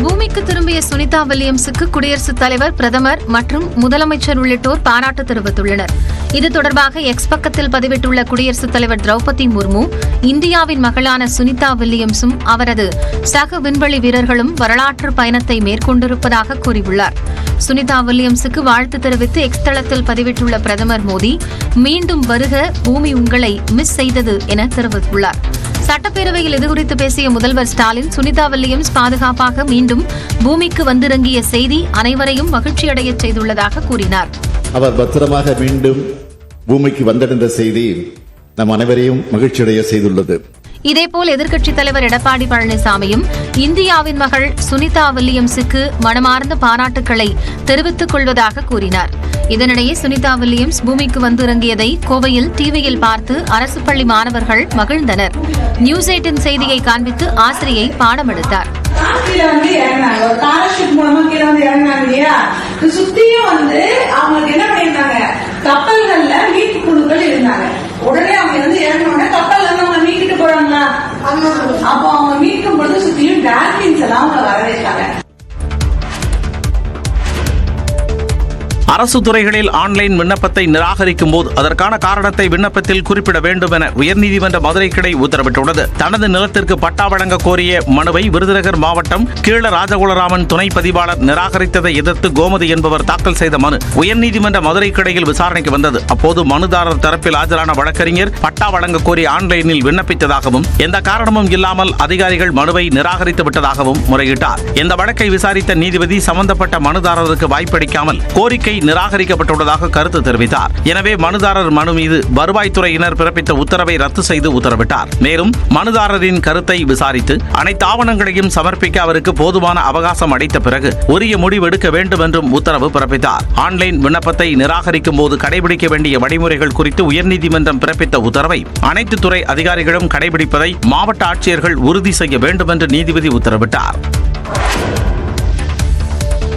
பூமிக்கு திரும்பிய சுனிதா வில்லியம்ஸுக்கு குடியரசுத் தலைவர், பிரதமர் மற்றும் முதலமைச்சர் உள்ளிட்டோர் பாராட்டு தெரிவித்துள்ளனர். இது தொடர்பாக எக்ஸ் பக்கத்தில் பதிவிட்டுள்ள குடியரசுத் தலைவர் திரௌபதி முர்மு, இந்தியாவின் மகளான சுனிதா வில்லியம்ஸும் அவரது சக விண்வெளி வீரர்களும் வரலாற்று பயணத்தை மேற்கொண்டிருப்பதாக கூறியுள்ளார். சுனிதா வில்லியம்ஸுக்கு வாழ்த்து தெரிவித்து எக்ஸ் தளத்தில் பதிவிட்டுள்ள பிரதமர் மோடி, மீண்டும் வருக, பூமி உங்களை மிஸ் செய்தது என தெரிவித்துள்ளார். சட்டப்பேரவையில் இதுகுறித்து பேசிய முதல்வர் ஸ்டாலின், சுனிதா வில்லியம்ஸ் பாதுகாப்பாக மீண்டும் பூமிக்கு வந்திறங்கிய செய்தி அனைவரையும் மகிழ்ச்சியடைய செய்துள்ளதாக கூறினார். அவர் பத்திரமாக மீண்டும் பூமிக்கு வந்தடைந்த செய்தி நம் அனைவரையும் மகிழ்ச்சியடைய செய்துள்ளது. இதேபோல் எதிர்க்கட்சித் தலைவர் எடப்பாடி பழனிசாமியும் இந்தியாவின் மகள் சுனிதா வில்லியம்ஸுக்கு மனமார்ந்த பாராட்டுக்களை தெரிவித்துக் கொள்வதாக கூறினார். இதனிடையே சுனிதா வில்லியம்ஸ் பூமிக்கு வந்திறங்கியதை கோவையில் டிவியில் பார்த்து அரசு பள்ளி மாணவர்கள் மகிழ்ந்தனர். நியூஸ் 18 செய்தியை காண்பித்து ஆசிரியை பாடம் எடுத்தார். கப்பல்கள்ல மீட்பு குழுக்கள் இருந்தாங்க. உடனே அவங்க இறங்கினோட கப்பல்ல அவங்க மீட்டுட்டு போறாங்க. அப்போ அவங்க மீட்கும் பொழுது சுத்தியும் டால்பின்ஸ் எல்லாம் அவங்க வரவேற்றாங்க. அரசு துறைகளில் ஆன்லைன் விண்ணப்பத்தை நிராகரிக்கும் போது அதற்கான காரணத்தை விண்ணப்பத்தில் குறிப்பிட வேண்டும் என உயர்நீதிமன்ற மதுரை கிளை உத்தரவிட்டுள்ளது. தனது நிலத்திற்கு பட்டா வழங்க கோரிய மனுவை விருதுநகர் மாவட்டம் கீழ ராஜகுலராமன் துணை பதிவாளர் நிராகரித்ததை எதிர்த்து கோமதி என்பவர் தாக்கல் செய்த மனு உயர்நீதிமன்ற மதுரை கிளையில் விசாரணைக்கு வந்தது. அப்போது மனுதாரர் தரப்பில் ஆஜரான வழக்கறிஞர் பட்டா வழங்க கோரி ஆன்லைனில் விண்ணப்பித்ததாகவும் எந்த காரணமும் இல்லாமல் அதிகாரிகள் மனுவை நிராகரித்து விட்டதாகவும் முறையிட்டார். இந்த வழக்கை விசாரித்த நீதிபதி சம்பந்தப்பட்ட மனுதாரருக்கு வாய்ப்பளிக்காமல் கோரிக்கை நிராகரிக்கப்பட்டுள்ளதாக கருத்து தெரிவித்தார். எனவே மனுதாரர் மனு மீது வருவாய்த்துறையினர் பிறப்பித்த உத்தரவை ரத்து செய்து உத்தரவிட்டார். மேலும் மனுதாரரின் கருத்தை விசாரித்து அனைத்து ஆவணங்களையும் சமர்ப்பிக்க அவருக்கு போதுமான அவகாசம் அளித்த பிறகு உரிய முடிவு எடுக்க வேண்டும் என்றும் உத்தரவு பிறப்பித்தார். ஆன்லைன் விண்ணப்பத்தை நிராகரிக்கும் போது கடைபிடிக்க வேண்டிய வழிமுறைகள் குறித்து உயர்நீதிமன்றம் பிறப்பித்த உத்தரவை அனைத்து துறை அதிகாரிகளும் கடைபிடிப்பதை மாவட்ட ஆட்சியர்கள் உறுதி செய்ய வேண்டும் என்று நீதிபதி உத்தரவிட்டார்.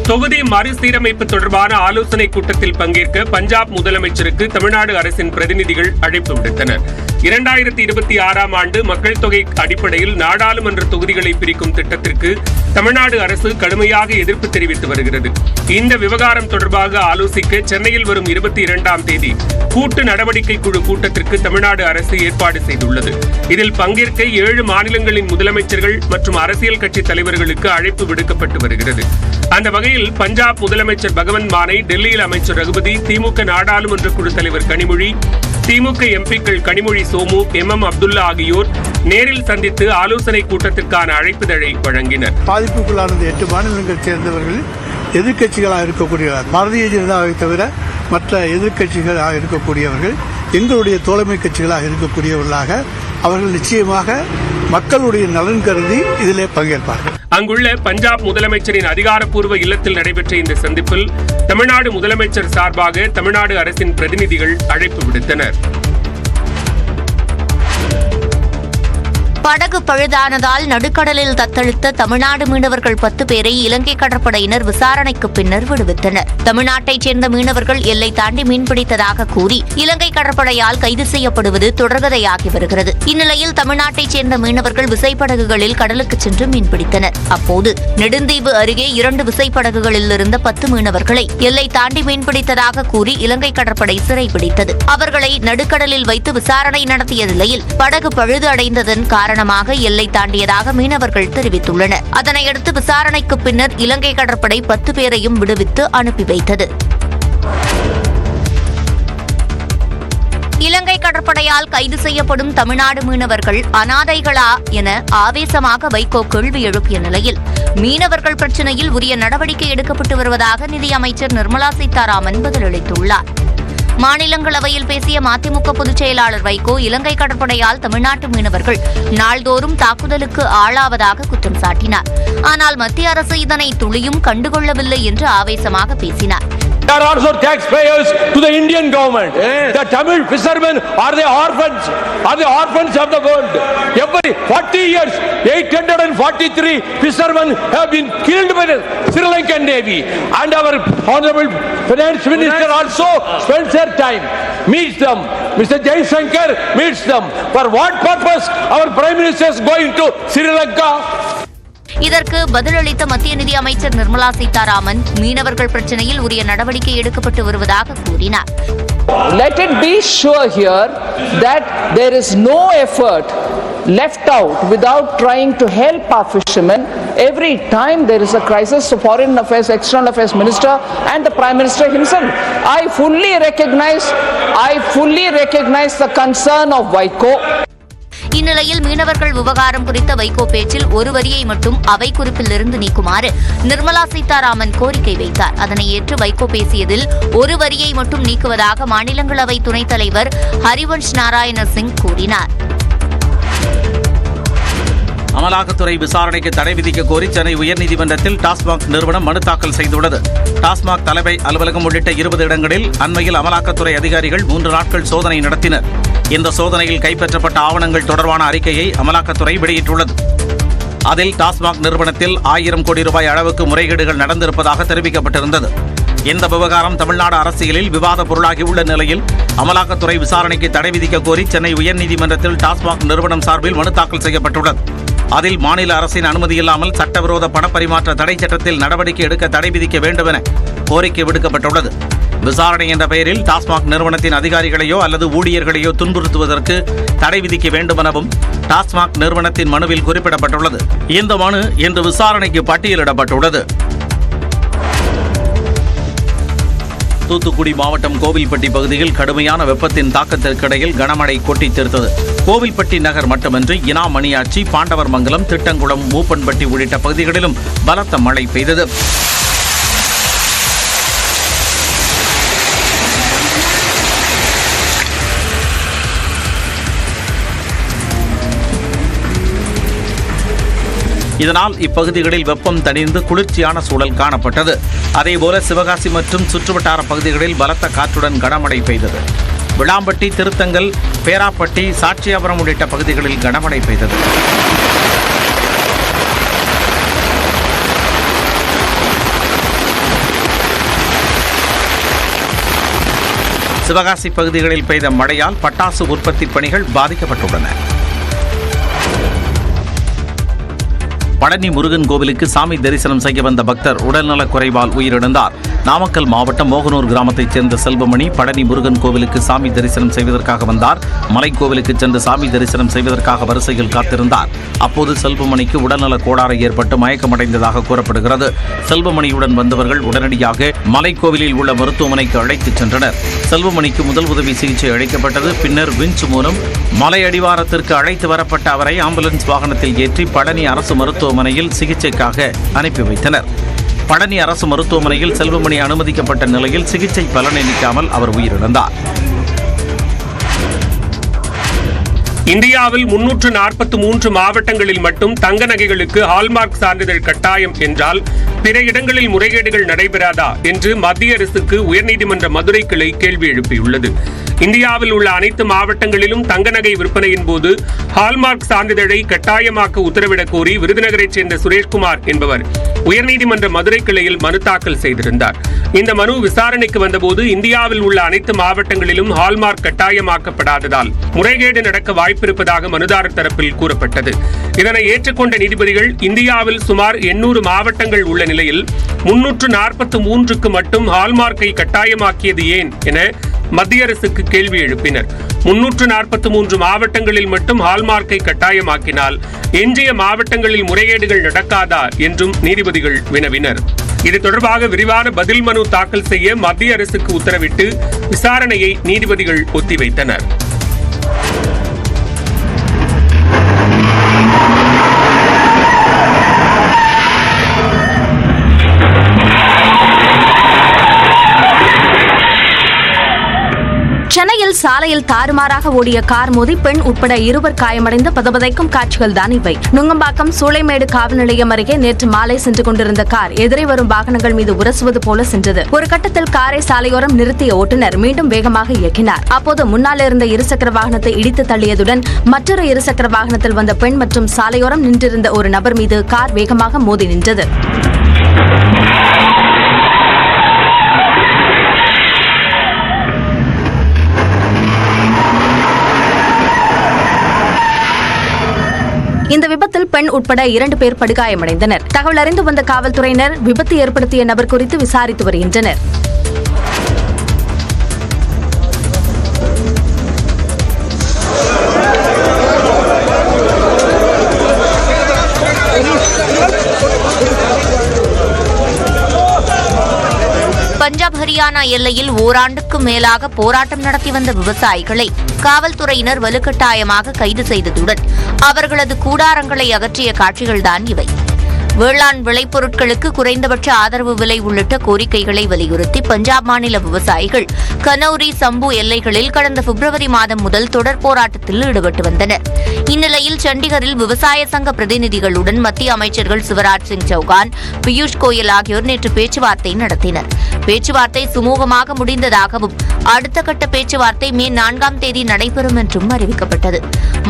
தொகுதி மறுசீரமைப்பு தொடர்பான ஆலோசனைக் கூட்டத்தில் பங்கேற்க பஞ்சாப் முதலமைச்சருக்கு தமிழ்நாடு அரசின் பிரதிநிதிகள் அழைப்பு விடுத்தனர். 2026ஆம் ஆண்டு மக்கள் தொகை அடிப்படையில் நாடாளுமன்ற தொகுதிகளை பிரிக்கும் திட்டத்திற்கு தமிழ்நாடு அரசு கடுமையாக எதிர்ப்பு தெரிவித்து வருகிறது. இந்த விவகாரம் தொடர்பாக ஆலோசிக்க சென்னையில் வரும் 22ஆம் தேதி கூட்டு நடவடிக்கை குழு கூட்டத்திற்கு தமிழ்நாடு அரசு ஏற்பாடு செய்துள்ளது. இதில் பங்கேற்க 7 மாநிலங்களின் முதலமைச்சர்கள் மற்றும் அரசியல் கட்சி தலைவர்களுக்கு அழைப்பு விடுக்கப்பட்டு வருகிறது. அந்த வகையில் பஞ்சாப் முதலமைச்சர் பகவந்த் மானை, டெல்லியில் அமைச்சர் ரகுபதி, திமுக நாடாளுமன்ற குழு தலைவர் கனிமொழி, திமுக எம்பிக்கள் கனிமொழி சோமு, MM அப்துல்லா ஆகியோர் நேரில் சந்தித்து ஆலோசனை கூட்டத்திற்கான அழைப்புதழை வழங்கினர். பாதிப்புக்குள்ளானது 8 மாநிலங்கள் சேர்ந்தவர்கள் எதிர்க்கட்சிகளாக இருக்கக்கூடிய பாரதிய ஜனதாவை தவிர மற்ற எதிர்க்கட்சிகளாக இருக்கக்கூடியவர்கள் எங்களுடைய தோழமை கட்சிகளாக இருக்கக்கூடியவர்களாக அவர்கள் நிச்சயமாக மக்களுடைய நலன் கருதி இதிலே பங்கேற்பார்கள். அங்குள்ள பஞ்சாப் முதலமைச்சரின் அதிகாரப்பூர்வ இல்லத்தில் நடைபெற்ற இந்த சந்திப்பில் தமிழ்நாடு முதலமைச்சர் சார்பாக தமிழ்நாடு அரசின் பிரதிநிதிகள் அழைப்பு விடுத்தனர். படகு பழுதானதால் நடுக்கடலில் தத்தளித்த தமிழ்நாடு மீனவர்கள் 10 பேரை இலங்கை கடற்படையினர் விசாரணைக்கு பின்னர் விடுவித்தனர். தமிழ்நாட்டைச் சேர்ந்த மீனவர்கள் எல்லை தாண்டி மீன்பிடித்ததாக கூறி இலங்கை கடற்படையால் கைது செய்யப்படுவது தொடர்கதையாகி வருகிறது. இந்நிலையில் தமிழ்நாட்டைச் சேர்ந்த மீனவர்கள் விசைப்படகுகளில் கடலுக்கு சென்று மீன்பிடித்தனர். அப்போது நெடுந்தீவு அருகே 2 விசைப்படகுகளில் இருந்த 10 மீனவர்களை எல்லை தாண்டி மீன்பிடித்ததாக கூறி இலங்கை கடற்படை சிறைபிடித்தது. அவர்களை நடுக்கடலில் வைத்து விசாரணை நடத்திய நிலையில் படகு பழுது அடைந்ததன் காரணமாக எல்லை தாண்டியதாக மீனவர்கள் தெரிவித்துள்ளனர். அதனையடுத்து விசாரணைக்கு பின்னர் இலங்கை கடற்படை 10 பேரையும் விடுவித்து அனுப்பி வைத்தது. இலங்கை கடற்படையால் கைது செய்யப்படும் தமிழ்நாடு மீனவர்கள் அனாதைகளா என ஆவேசமாக வைகோ கேள்வி எழுப்பிய நிலையில் மீனவர்கள் பிரச்சினையில் உரிய நடவடிக்கை எடுக்கப்பட்டு வருவதாக நிதியமைச்சர் நிர்மலா சீதாராமன் பதிலளித்துள்ளார். மாநிலங்களவையில் பேசிய மதிமுக பொதுச் செயலாளர் வைகோ இலங்கை கடற்படையால் தமிழ்நாட்டு மீனவர்கள் நாள்தோறும் தாக்குதலுக்கு ஆளாவதாக குற்றம் சாட்டினார். ஆனால் மத்திய அரசு இதனை துளியும் கண்டுகொள்ளவில்லை என்று ஆவேசமாக பேசினார். They are also taxpayers to the Indian government. The Tamil fishermen are the orphans of the world. Every 40 years, 843 fishermen have been killed by the Sri Lankan Navy. And our Honorable Finance Minister also spends their time, meets them. Mr. Jaishankar meets them. For what purpose our Prime Minister is going to Sri Lanka? இதற்கு பதிலளித்த மத்திய நிதி அமைச்சர் நிர்மலா சீதாராமன் மீனவர்கள் பிரச்சினையில் உரிய நடவடிக்கை எடுக்கப்பட்டு வருவதாக கூறினார். Let it be sure here that there is no effort left out without trying to help our fishermen. Every time there is a crisis, the Foreign Affairs, External Affairs Minister and the Prime Minister himself, I fully recognize the concern of WICO. இந்நிலையில் மீனவர்கள் விவகாரம் குறித்த வைகோ பேச்சில் ஒரு வரியை மட்டும் அவை குறிப்பிலிருந்து நீக்குமாறு நிர்மலா சீதாராமன் கோரிக்கை வைத்தார். அதனை ஏற்று வைகோ பேசியதில் ஒரு வரியை மட்டும் நீக்குவதாக மாநிலங்களவை துணைத் தலைவர் ஹரிவன்ஷ் நாராயண சிங் கூறினார். அமலாக்கத்துறை விசாரணைக்கு தடை விதிக்க கோரி சென்னை உயர்நீதிமன்றத்தில் டாஸ்மாக் நிறுவனம் மனு தாக்கல் செய்துள்ளது. டாஸ்மாக் தலைமை அலுவலகம் உள்ளிட்ட 20 இடங்களில் அண்மையில் அமலாக்கத்துறை அதிகாரிகள் 3 நாட்கள் சோதனை நடத்தினர். இந்த சோதனையில் கைப்பற்றப்பட்ட ஆவணங்கள் தொடர்பான அறிக்கையை அமலாக்கத்துறை வெளியிட்டுள்ளது. அதில் டாஸ்மாக் நிறுவனத்தில் 1000 கோடி ரூபாய் அளவுக்கு முறைகேடுகள் நடந்திருப்பதாக தெரிவிக்கப்பட்டிருந்தது. இந்த விவகாரம் தமிழ்நாடு அரசியலில் விவாத பொருளாகியுள்ள நிலையில் அமலாக்கத்துறை விசாரணைக்கு தடை விதிக்க கோரி சென்னை உயர்நீதிமன்றத்தில் டாஸ்மாக் நிறுவனம் சார்பில் மனு தாக்கல் செய்யப்பட்டுள்ளது. அதில் மாநில அரசின் அனுமதி இல்லாமல் சட்டவிரோத பணப்பரிமாற்ற தடை சட்டத்தில் நடவடிக்கை எடுக்க தடை விதிக்க வேண்டும் என கோரிக்கை விடுக்கப்பட்டுள்ளது. விசாரணை என்ற பெயரில் டாஸ்மாக் நிறுவனத்தின் அதிகாரிகளையோ அல்லது ஊழியர்களையோ துன்புறுத்துவதற்கு தடை விதிக்க வேண்டும் எனவும் டாஸ்மாக் நிறுவனத்தின் மனுவில் குறிப்பிடப்பட்டுள்ளது. இந்த மனு இன்று விசாரணைக்கு பட்டியலிடப்பட்டுள்ளது. தூத்துக்குடி மாவட்டம் கோவில்பட்டி பகுதியில் கடுமையான வெப்பத்தின் தாக்கத்திற்கிடையில் கனமழை கொட்டி தீர்த்தது. கோவில்பட்டி நகர் மட்டுமின்றி இனா, மணியாச்சி, பாண்டவர் மங்கலம், திட்டங்குளம், மூப்பன்பட்டி உள்ளிட்ட பகுதிகளிலும் பலத்த மழை பெய்தது. இதனால் இப்பகுதிகளில் வெப்பம் தணிந்து குளிர்ச்சியான சூழல் காணப்பட்டது. அதேபோல சிவகாசி மற்றும் சுற்றுவட்டார பகுதிகளில் பலத்த காற்றுடன் கனமழை பெய்தது. விளாம்பட்டி, திருத்தங்கல், பேராப்பட்டி, சாட்சியாபுரம் உள்ளிட்ட பகுதிகளில் கனமழை பெய்தது. சிவகாசி பகுதிகளில் பெய்த மழையால் பட்டாசு உற்பத்தி பணிகள் பாதிக்கப்பட்டுள்ளன. பழனி முருகன் கோவிலுக்கு சாமி தரிசனம் செய்ய வந்த பக்தர் உடல்நலக் குறைவால் உயிரிழந்தார். நாமக்கல் மாவட்டம் மோகனூர் கிராமத்தைச் சேர்ந்த செல்வமணி பழனி முருகன் கோவிலுக்கு சாமி தரிசனம் செய்வதற்காக வந்தார். மலைக்கோவிலுக்கு சென்று சாமி தரிசனம் செய்வதற்காக வரிசையில் காத்திருந்தார். அப்போது செல்வமணிக்கு உடல்நலக் கோளாறு ஏற்பட்டு மயக்கமடைந்ததாக கூறப்படுகிறது. செல்வமணியுடன் வந்தவர்கள் உடனடியாக மலைக்கோவிலில் உள்ள மருத்துவமனைக்கு அழைத்துச் சென்றனர். செல்வமணிக்கு முதல் உதவி சிகிச்சை அளிக்கப்பட்டது. பின்னர் விஞ்ச் மூலம் மலை அடிவாரத்திற்கு அழைத்து வரப்பட்ட அவரை ஆம்புலன்ஸ் வாகனத்தில் ஏற்றி பழனி அரசு மருத்துவமனையில் சிகிச்சைக்காக அனுப்பி வைத்தனர். பழனி அரசு மருத்துவமனையில் செல்வமணி அனுமதிக்கப்பட்ட நிலையில் சிகிச்சை பலனளிக்காமல் அவர் உயிரிழந்தார். இந்தியாவில் 343 மாவட்டங்களில் மட்டும் தங்க நகைகளுக்கு ஹால்மார்க் சான்றிதழ் கட்டாயம் என்றால் பிற இடங்களில் முறைகேடுகள் நடைபெறாதா என்று மத்திய அரசுக்கு உயர்நீதிமன்ற மதுரை கிளை கேள்வி எழுப்பியுள்ளது. இந்தியாவில் உள்ள அனைத்து மாவட்டங்களிலும் தங்க நகை விற்பனையின் போது ஹால்மார்க் சான்றிதழை கட்டாயமாக்க உத்தரவிடக் கோரி விருதுநகரைச் சேர்ந்த சுரேஷ்குமார் என்பவர் உயர்நீதிமன்ற மதுரை கிளையில் மனு தாக்கல் செய்திருந்தார். இந்த மனு விசாரணைக்கு வந்தபோது இந்தியாவில் உள்ள அனைத்து மாவட்டங்களிலும் ஹால்மார்க் கட்டாயமாக்கப்படாததால் முறைகேடு நடக்க வாய்ப்பிருப்பதாக மனுதாரர் தரப்பில் கூறப்பட்டது. இதனை ஏற்றுக்கொண்ட நீதிபதிகள் இந்தியாவில் சுமார் 800 மாவட்டங்கள் உள்ள நிலையில் 343க்கு மட்டும் ஹால்மார்க்கை கட்டாயமாக்கியது ஏன் என மத்திய அரசுக்கு கேள்வி எழுப்பினர். 343 மாவட்டங்களில் மட்டும் ஹால்மார்க்கை கட்டாயமாக்கினால் எஞ்சிய மாவட்டங்களில் முறைகேடுகள் நடக்காதா என்றும் நீதிபதிகள் வினவினர். இது தொடர்பாக விரிவான பதில் மனு தாக்கல் செய்ய மத்திய அரசுக்கு உத்தரவிட்டு விசாரணையை நீதிபதிகள் ஒத்திவைத்தனர். சென்னையில் சாலையில் தாறுமாறாக ஓடிய கார் மோதி பெண் உட்பட 2 காயமடைந்த பதபதைக்கும் காட்சிகள் தான் இவை. நுங்கம்பாக்கம் சூளைமேடு காவல் நிலையம் அருகே நேற்று மாலை சென்று கொண்டிருந்த கார் எதிரே வரும் வாகனங்கள் மீது உரசுவது போல சென்றது. ஒரு கட்டத்தில் காரை சாலையோரம் நிறுத்திய ஓட்டுநர் மீண்டும் வேகமாக இயக்கினார். அப்போது முன்னால் இருந்த இருசக்கர வாகனத்தை இடித்து தள்ளியதுடன் மற்றொரு இருசக்கர வாகனத்தில் வந்த பெண் மற்றும் சாலையோரம் நின்றிருந்த ஒரு நபர் மீது கார் வேகமாக மோதி நின்றது. இந்த விபத்தில் பெண் உட்பட 2 பேர் படுகாயமடைந்தனர். தகவல் அறிந்து வந்த காவல்துறையினர் விபத்து ஏற்படுத்திய நபர் குறித்து விசாரித்து வருகின்றனர். பஞ்சாப் ஹரியானா எல்லையில் ஓராண்டுக்கும் மேலாக போராட்டம் நடத்தி வந்த விவசாயிகளை காவல்துறையினர் வலுக்கட்டாயமாக கைது செய்ததுடன் அவர்களது கூடாரங்களை அகற்றிய காட்சிகள்தான் இவை. வேளாண் விளைபொருட்களுக்கு குறைந்தபட்ச ஆதரவு விலை உள்ளிட்ட கோரிக்கைகளை வலியுறுத்தி பஞ்சாப் மாநில விவசாயிகள் கனௌரி சம்பு எல்லைகளில் கடந்த பிப்ரவரி மாதம் முதல் தொடர் போராட்டத்தில் ஈடுபட்டு வந்தனர். இந்நிலையில் சண்டிகரில் விவசாய சங்க பிரதிநிதிகளுடன் மத்திய அமைச்சர்கள் சிவராஜ் சிங் சௌகான், பியூஷ் கோயல் ஆகியோர் நேற்று பேச்சுவார்த்தை நடத்தினர். பேச்சுவார்த்தை சுமூகமாக முடிந்ததாகவும் அடுத்த கட்ட பேச்சுவார்த்தை மே 4ஆம் தேதி நடைபெறும் என்றும் அறிவிக்கப்பட்டது.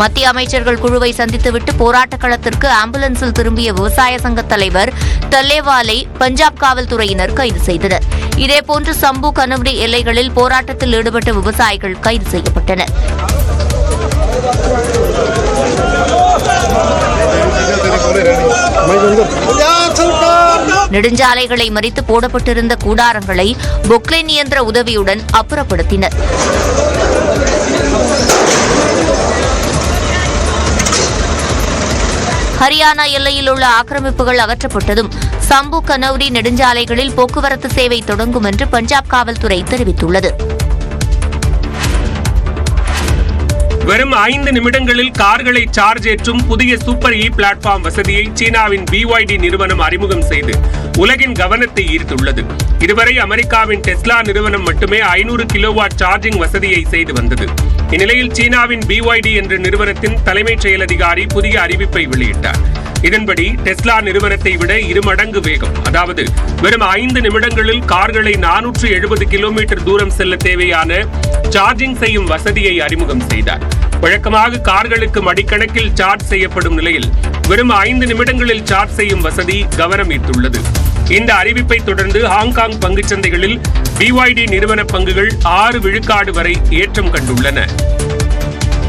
மத்திய அமைச்சர்கள் குழுவை சந்தித்துவிட்டு போராட்ட களத்திற்கு ஆம்புலன்ஸில் திரும்பிய விவசாய சங்க தலைவர் தல்லேவாலை பஞ்சாப் காவல்துறையினர் கைது செய்தனர். இதேபோன்று சம்பு கனவுரி எல்லைகளில் போராட்டத்தில் ஈடுபட்ட விவசாயிகள் கைது செய்யப்பட்டனர். நெடுஞ்சாலைகளை மறித்து போடப்பட்டிருந்த கூடாரங்களை பொக்லைன் இயந்திர உதவியுடன் அப்புறப்படுத்தினர். ஹரியானா எல்லையில் உள்ள ஆக்கிரமிப்புகள் அகற்றப்பட்டதும் சம்பு கனௌரி நெடுஞ்சாலைகளில் போக்குவரத்து சேவை தொடங்கும் என்று பஞ்சாப் காவல்துறை தெரிவித்துள்ளது. வெறும் 5 நிமிடங்களில் கார்களை சார்ஜ் ஏற்றும் புதிய சூப்பர் இ பிளாட்ஃபார்ம் வசதியை சீனாவின் BYD நிறுவனம் அறிமுகம் செய்து உலகின் கவனத்தை ஈர்த்துள்ளது. இதுவரை அமெரிக்காவின் டெஸ்லா நிறுவனம் மட்டுமே 500 கிலோவாட் சார்ஜிங் வசதியை செய்து வந்தது. இந்நிலையில் சீனாவின் BYD என்ற நிறுவனத்தின் தலைமைச் செயல் அதிகாரி புதிய அறிவிப்பை வெளியிட்டார். இதன்படி டெஸ்லா நிறுவனத்தை விட 2 மடங்கு வேகம், அதாவது வெறும் 5 நிமிடங்களில் கார்களை 470 கிலோமீட்டர் தூரம் செல்ல தேவையான சார்ஜிங் செய்யும் வசதியை அறிமுகம் செய்தார். வழக்கமாக கார்களுக்கு மடிக்கணக்கில் சார்ஜ் செய்யப்படும் நிலையில் வெறும் 5 நிமிடங்களில் சார்ஜ் செய்யும் வசதி கவனம் ஈர்த்துள்ளது. இந்த அறிவிப்பை தொடர்ந்து ஹாங்காங் பங்குச்சந்தைகளில் BYD நிறுவன பங்குகள் 6 விழுக்காடு வரை ஏற்றம் கண்டுள்ளன.